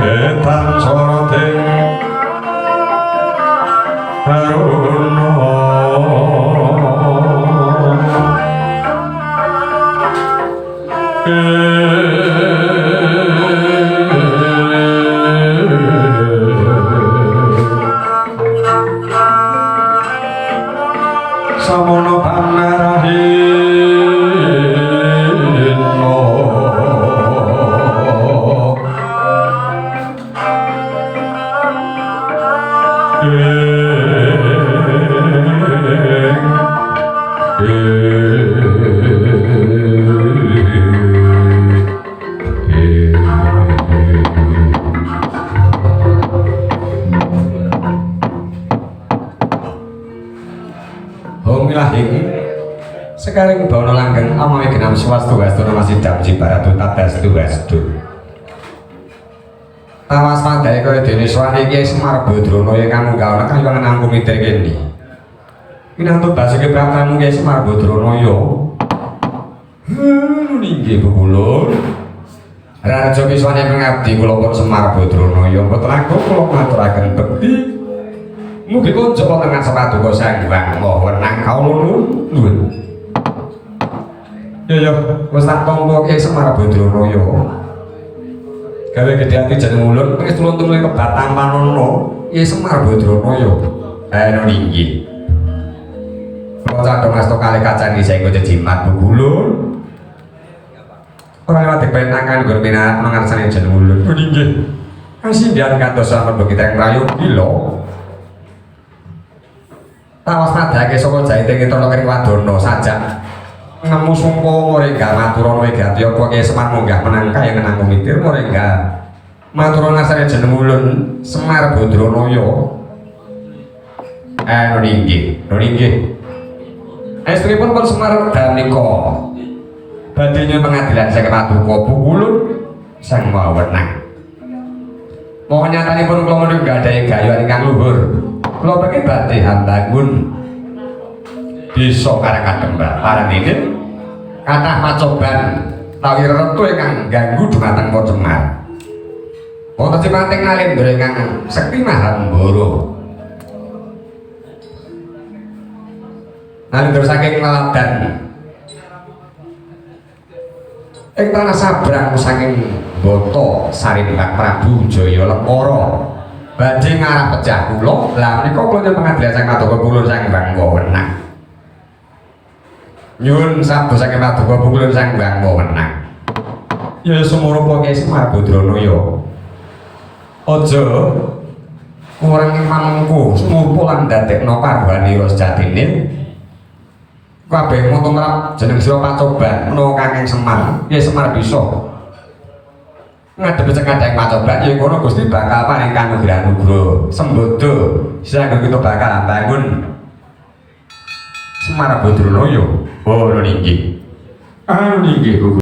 wetan soroting haruno samono panarahino sekaring bawana langgeng amawi genam swastu wastu masih damji baratu tadas wastu tawas mandai kaya dene swani Kyai Semar Badrana ingkang nggawa kayuwangan angku mitir kene pinantuk basike pramu Kyai Semar Badrana ya nggih kula Raja Kiswane ngabdi kula pun Semar Badrana ya mboten langkung kula maturaken bekti mugi kunjuk wonten sapaduka Sang Hyang Maha Wenang kawula nuwun. Ya wis tak tampa Kyai Semar Badrana ya. Gawe gedhe ati jeneng ulun wis tulung-tulunge kebatang panono Kyai Semar Badrana ya. Ana nggih. Kula cadhong asta kalih kacang iki saengga jejimat bugulun. Ora lewat dipenangkan nggon minat mangarsane jeneng ulun. Nggih. Kasindihan kantos sampun kita rayu kilo. Tawas madake saka jaiting Trana Kering Wadana sajak nemu sumpa morenga maturana wigati apa Kyai Semar munggah menangka yang ngenang mitir morenga maturana asale jeneng ulun Semar Badrana ya. Nggih. Estripun pun Semar danika badhe nyuwun pengadilan saking paduka Bukulun Sang Maha Wenang. Mohon nyatanipun kula menika nggadahi gayuhan ingkang luhur. Kula pengen badhe ambangun desa Karangkadembar paranipun kathah macoban tawi retu ingkang ganggu dumateng Para Semar. Wonten simanting nalendra ingkang sekti Mahambara. Nalendra saking Laladan. Ing tanah sabrang saking Bata Sarimbak Prabu Jaya Lepara badhe ngarah pejah kula. Lah menika kula nyuwun pengadilan Sang Paduka Bukulun Sang Hyang Maha Wenang. Nyuwun sabda saking Paduka Bukulun Sang Hyang Maha Wenang. Ya sumurupa Kyai Semar Badrana ya. Aja kurang mangku sumurupa lan dadekno parwanira sejatine. Kabeh mung tumrap jeneng sira pacoban menawa Kakang Semar, Kyai Semar bisa ngadepi cekadhang pacoban ya kono Gusti bakal paring kanugrahan sembodo sing kita bakal bangun Semar Badrana ya. Oh nggih. Nggih.